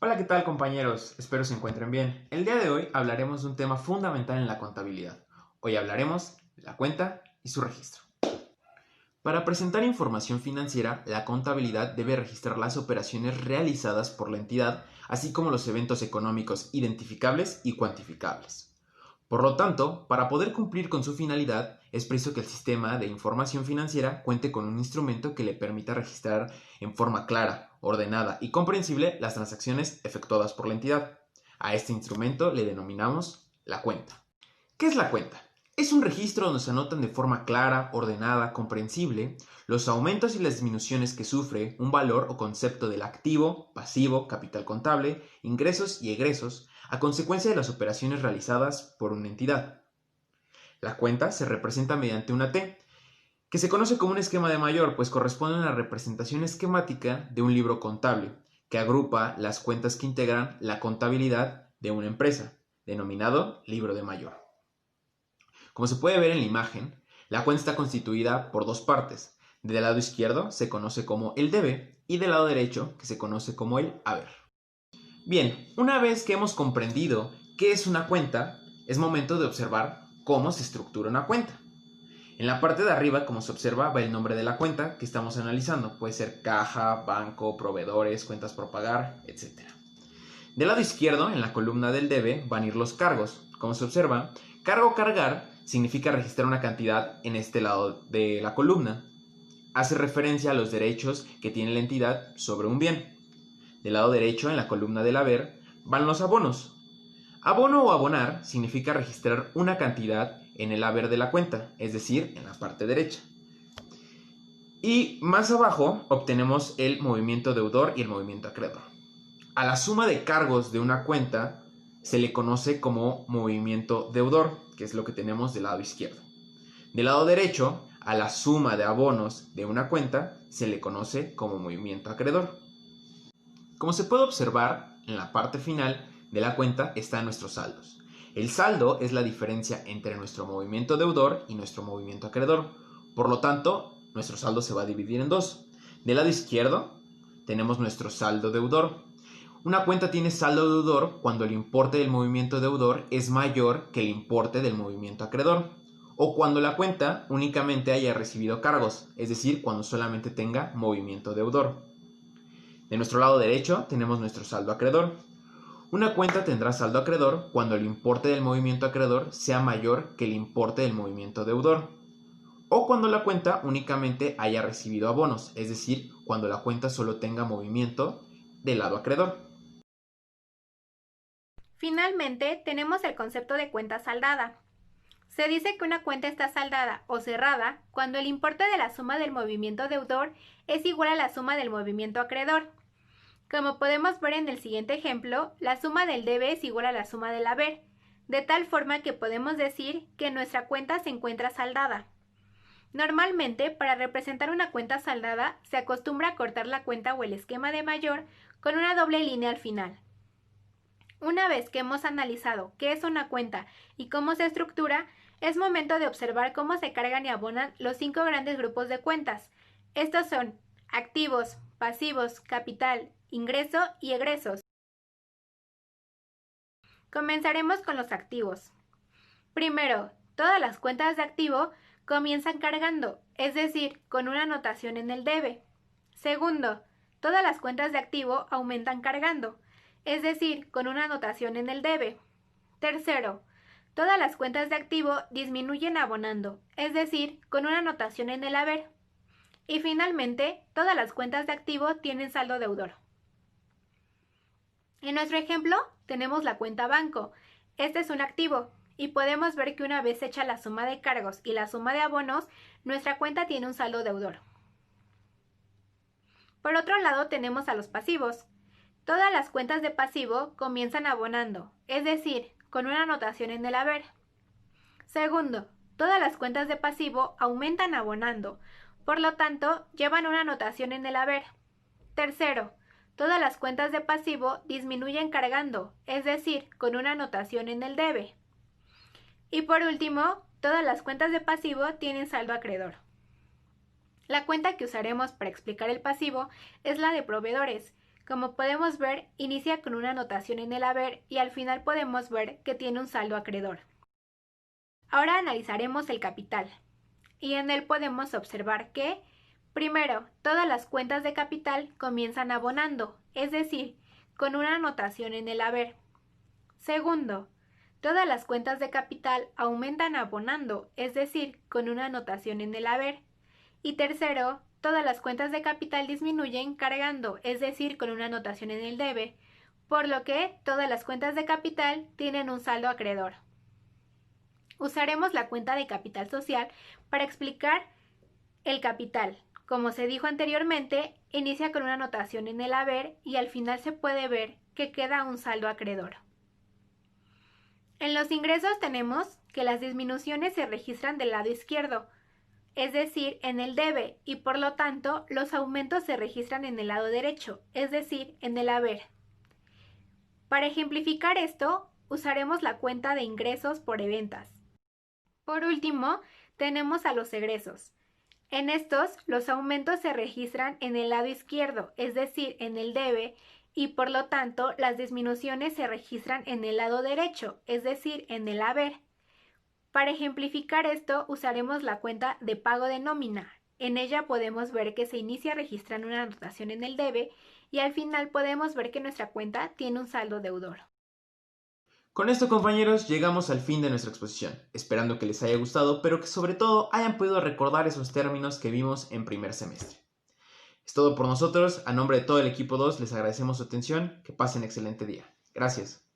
Hola, ¿qué tal compañeros? Espero se encuentren bien. El día de hoy hablaremos de un tema fundamental en la contabilidad. Hoy hablaremos de la cuenta y su registro. Para presentar información financiera, la contabilidad debe registrar las operaciones realizadas por la entidad, así como los eventos económicos identificables y cuantificables. Por lo tanto, para poder cumplir con su finalidad, es preciso que el sistema de información financiera cuente con un instrumento que le permita registrar en forma clara, ordenada y comprensible las transacciones efectuadas por la entidad. A este instrumento le denominamos la cuenta. ¿Qué es la cuenta? Es un registro donde se anotan de forma clara, ordenada, comprensible, los aumentos y las disminuciones que sufre un valor o concepto del activo, pasivo, capital contable, ingresos y egresos a consecuencia de las operaciones realizadas por una entidad. La cuenta se representa mediante una T, que se conoce como un esquema de mayor, pues corresponde a una representación esquemática de un libro contable, que agrupa las cuentas que integran la contabilidad de una empresa, denominado libro de mayor. Como se puede ver en la imagen, la cuenta está constituida por dos partes. Del lado izquierdo se conoce como el debe y del lado derecho que se conoce como el haber. Bien, una vez que hemos comprendido qué es una cuenta, es momento de observar cómo se estructura una cuenta. En la parte de arriba, como se observa, va el nombre de la cuenta que estamos analizando. Puede ser caja, banco, proveedores, cuentas por pagar, etc. Del lado izquierdo, en la columna del debe, van a ir los cargos. Como se observa, cargo cargar significa registrar una cantidad en este lado de la columna. Hace referencia a los derechos que tiene la entidad sobre un bien. Del lado derecho, en la columna del haber, van los abonos. Abono o abonar significa registrar una cantidad en el haber de la cuenta, es decir, en la parte derecha. Y más abajo obtenemos el movimiento deudor y el movimiento acreedor. A la suma de cargos de una cuenta se le conoce como movimiento deudor, que es lo que tenemos del lado izquierdo. Del lado derecho, a la suma de abonos de una cuenta se le conoce como movimiento acreedor. Como se puede observar, en la parte final de la cuenta están nuestros saldos. El saldo es la diferencia entre nuestro movimiento deudor y nuestro movimiento acreedor. Por lo tanto, nuestro saldo se va a dividir en dos. Del lado izquierdo tenemos nuestro saldo deudor. Una cuenta tiene saldo deudor cuando el importe del movimiento deudor es mayor que el importe del movimiento acreedor, o cuando la cuenta únicamente haya recibido cargos, es decir, cuando solamente tenga movimiento deudor. De nuestro lado derecho tenemos nuestro saldo acreedor. Una cuenta tendrá saldo acreedor cuando el importe del movimiento acreedor sea mayor que el importe del movimiento deudor, o cuando la cuenta únicamente haya recibido abonos, es decir, cuando la cuenta solo tenga movimiento del lado acreedor. Finalmente, tenemos el concepto de cuenta saldada. Se dice que una cuenta está saldada o cerrada cuando el importe de la suma del movimiento deudor es igual a la suma del movimiento acreedor. Como podemos ver en el siguiente ejemplo, la suma del debe es igual a la suma del haber, de tal forma que podemos decir que nuestra cuenta se encuentra saldada. Normalmente, para representar una cuenta saldada, se acostumbra a cortar la cuenta o el esquema de mayor con una doble línea al final. Una vez que hemos analizado qué es una cuenta y cómo se estructura, es momento de observar cómo se cargan y abonan los 5 grandes grupos de cuentas. Estos son activos, pasivos, capital, ingreso y egresos. Comenzaremos con los activos. Primero, todas las cuentas de activo comienzan cargando, es decir, con una anotación en el debe. Segundo, todas las cuentas de activo aumentan cargando, es decir, con una anotación en el debe. Tercero, todas las cuentas de activo disminuyen abonando, es decir, con una anotación en el haber. Y finalmente, todas las cuentas de activo tienen saldo deudor. En nuestro ejemplo, tenemos la cuenta banco. Este es un activo y podemos ver que una vez hecha la suma de cargos y la suma de abonos, nuestra cuenta tiene un saldo deudor. Por otro lado, tenemos a los pasivos. Todas las cuentas de pasivo comienzan abonando, es decir, con una anotación en el haber. Segundo, todas las cuentas de pasivo aumentan abonando, por lo tanto, llevan una anotación en el haber. Tercero, todas las cuentas de pasivo disminuyen cargando, es decir, con una anotación en el debe. Y por último, todas las cuentas de pasivo tienen saldo acreedor. La cuenta que usaremos para explicar el pasivo es la de proveedores. Como podemos ver, inicia con una anotación en el haber y al final podemos ver que tiene un saldo acreedor. Ahora analizaremos el capital y en él podemos observar que, primero, todas las cuentas de capital comienzan abonando, es decir, con una anotación en el haber. Segundo, todas las cuentas de capital aumentan abonando, es decir, con una anotación en el haber. Y tercero, todas las cuentas de capital disminuyen cargando, es decir, con una anotación en el debe, por lo que todas las cuentas de capital tienen un saldo acreedor. Usaremos la cuenta de capital social para explicar el capital. Como se dijo anteriormente, inicia con una anotación en el haber y al final se puede ver que queda un saldo acreedor. En los ingresos tenemos que las disminuciones se registran del lado izquierdo, es decir, en el debe, y por lo tanto los aumentos se registran en el lado derecho, es decir, en el haber. Para ejemplificar esto, usaremos la cuenta de ingresos por ventas. Por último, tenemos a los egresos. En estos, los aumentos se registran en el lado izquierdo, es decir, en el debe, y por lo tanto las disminuciones se registran en el lado derecho, es decir, en el haber. Para ejemplificar esto, usaremos la cuenta de pago de nómina. En ella podemos ver que se inicia registrando una anotación en el debe y al final podemos ver que nuestra cuenta tiene un saldo deudor. Con esto, compañeros, llegamos al fin de nuestra exposición, esperando que les haya gustado, pero que sobre todo hayan podido recordar esos términos que vimos en primer semestre. Es todo por nosotros, a nombre de todo el equipo 2 les agradecemos su atención, que pasen excelente día. Gracias.